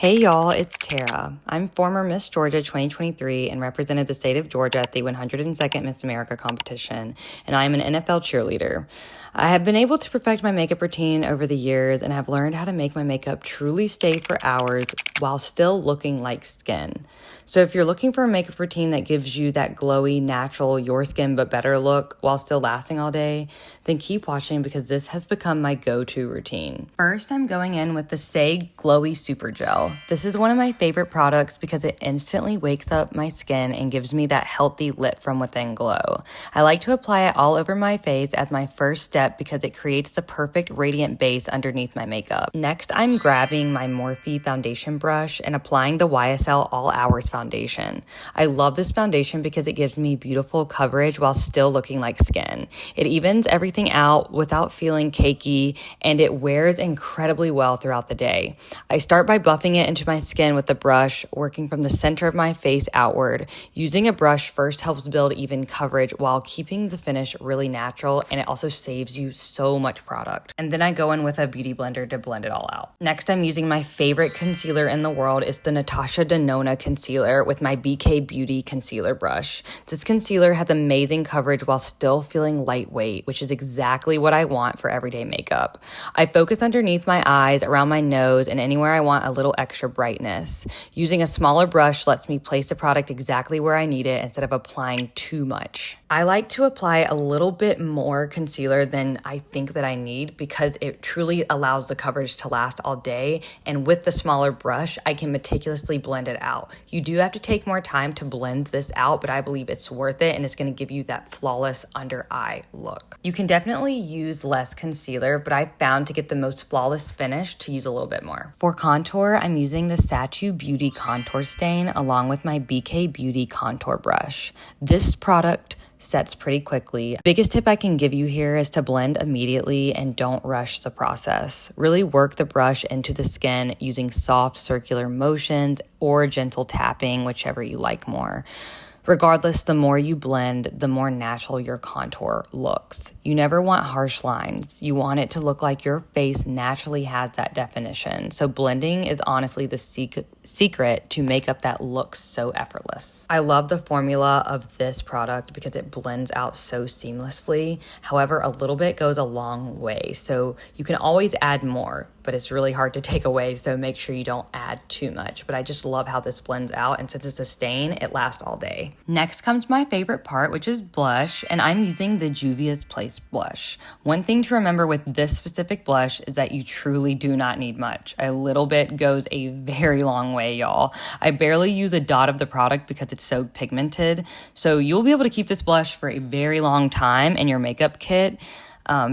Hey y'all, it's Tara. I'm former Miss Georgia 2023 and represented the state of Georgia at the 102nd Miss America competition, and I am an NFL cheerleader. I have been able to perfect my makeup routine over the years and have learned how to make my makeup truly stay for hours while still looking like skin. So if you're looking for a makeup routine that gives you that glowy, natural, your skin but better look while still lasting all day, then keep watching because this has become my go-to routine. First, I'm going in with the Say Glowy Super Gel. This is one of my favorite products because it instantly wakes up my skin and gives me that healthy lit from within glow. I like to apply it all over my face as my first step because it creates the perfect radiant base underneath my makeup. Next, I'm grabbing my Morphe foundation brush and applying the YSL All Hours foundation. I love this foundation because it gives me beautiful coverage while still looking like skin. It evens everything out without feeling cakey, and it wears incredibly well throughout the day. I start by buffing it into my skin with the brush, working from the center of my face outward. Using a brush first helps build even coverage while keeping the finish really natural, and it also saves you so much product. And then I go in with a beauty blender to blend it all out. Next, I'm using my favorite concealer in the world. It's the Natasha Denona concealer with my BK Beauty concealer brush. This concealer has amazing coverage while still feeling lightweight, which is exactly what I want for everyday makeup. I focus underneath my eyes, around my nose, and anywhere I want a little extra brightness. Using a smaller brush lets me place the product exactly where I need it instead of applying too much. I like to apply a little bit more concealer than I think that I need because it truly allows the coverage to last all day, and with the smaller brush, I can meticulously blend it out. You do have to take more time to blend this out, but I believe it's worth it and it's going to give you that flawless under eye look. You can definitely use less concealer, but I found to get the most flawless finish to use a little bit more. For contour, I'm using the Sachu Beauty contour stain along with my BK Beauty contour brush. This product sets pretty quickly. Biggest tip I can give you here is to blend immediately and don't rush the process. Really work the brush into the skin using soft circular motions or gentle tapping, whichever you like more. Regardless, the more you blend, the more natural your contour looks. You never want harsh lines. You want it to look like your face naturally has that definition. So blending is honestly the secret to makeup that looks so effortless. I love the formula of this product because it blends out so seamlessly. However, a little bit goes a long way. So you can always add more, but it's really hard to take away, so make sure you don't add too much. But I just love how this blends out, and since it's a stain, it lasts all day. Next comes my favorite part, which is blush, and I'm using the Juvia's Place blush. One thing to remember with this specific blush is that you truly do not need much. A little bit goes a very long way, y'all. I barely use a dot of the product because it's so pigmented, so you'll be able to keep this blush for a very long time in your makeup kit.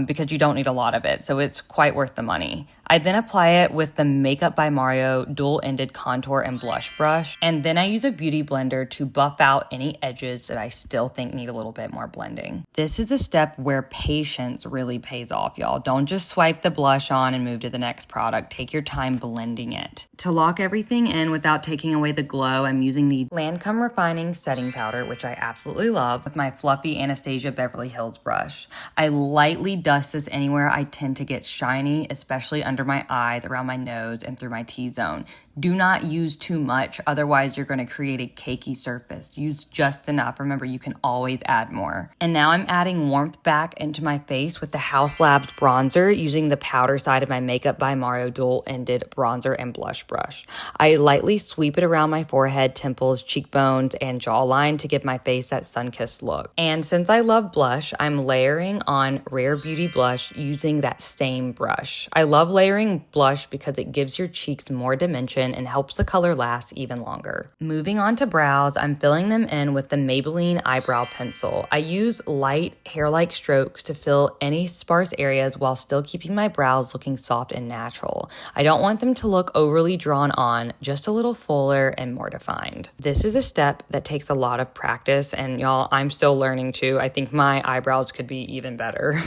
Because you don't need a lot of it, so it's quite worth the money. I then apply it with the Makeup by Mario dual-ended contour and blush brush, and then I use a beauty blender to buff out any edges that I still think need a little bit more blending. This is a step where patience really pays off, y'all. Don't just swipe the blush on and move to the next product. Take your time blending it. To lock everything in without taking away the glow, I'm using the Lancome Refining Setting Powder, which I absolutely love, with my fluffy Anastasia Beverly Hills brush. I lightly dust this anywhere I tend to get shiny, especially under my eyes, around my nose, and through my T-zone. Do not use too much, otherwise you're going to create a cakey surface. Use just enough. Remember, you can always add more. And now I'm adding warmth back into my face with the Haus Labs bronzer, using the powder side of my Makeup by Mario dual-ended bronzer and blush brush. I lightly sweep it around my forehead, temples, cheekbones, and jawline to give my face that sun-kissed look. And since I love blush, I'm layering on Rare Beauty blush using that same brush. I love layering blush because it gives your cheeks more dimension and helps the color last even longer. Moving on to brows, I'm filling them in with the Maybelline Eyebrow Pencil. I use light hair-like strokes to fill any sparse areas while still keeping my brows looking soft and natural. I don't want them to look overly drawn on, just a little fuller and more defined. This is a step that takes a lot of practice, and y'all, I'm still learning too. I think my eyebrows could be even better.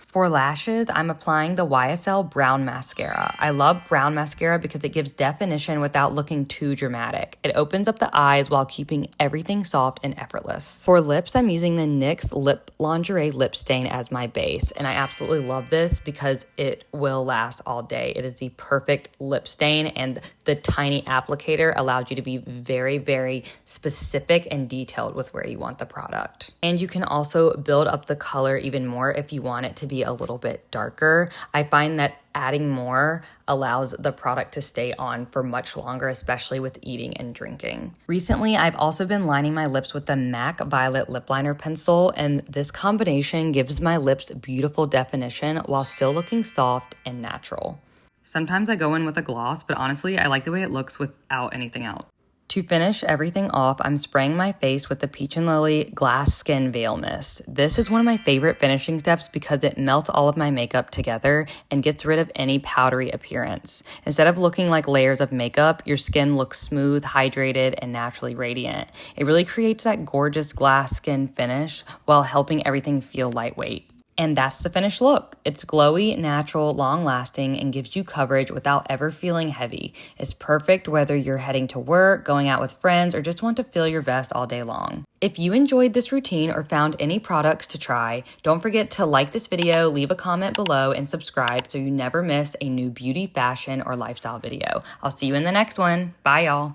For lashes, I'm applying the YSL Brown Mascara. I love brown mascara because it gives definition without looking too dramatic. It opens up the eyes while keeping everything soft and effortless. For lips, I'm using the NYX Lip Lingerie Lip Stain as my base, and I absolutely love this because it will last all day. It is the perfect lip stain, and the tiny applicator allows you to be very, very specific and detailed with where you want the product. And you can also build up the color even more if you want it to be a little bit darker. I find that adding more allows the product to stay on for much longer, especially with eating and drinking. Recently, I've also been lining my lips with the MAC Violet Lip Liner Pencil, and this combination gives my lips beautiful definition while still looking soft and natural. Sometimes I go in with a gloss, but honestly, I like the way it looks without anything else. To finish everything off, I'm spraying my face with the Peach & Lily Glass Skin Veil Mist. This is one of my favorite finishing steps because it melts all of my makeup together and gets rid of any powdery appearance. Instead of looking like layers of makeup, your skin looks smooth, hydrated, and naturally radiant. It really creates that gorgeous glass skin finish while helping everything feel lightweight. And that's the finished look. It's glowy, natural, long-lasting, and gives you coverage without ever feeling heavy. It's perfect whether you're heading to work, going out with friends, or just want to feel your best all day long. If you enjoyed this routine or found any products to try, don't forget to like this video, leave a comment below, and subscribe so you never miss a new beauty, fashion, or lifestyle video. I'll see you in the next one. Bye, y'all.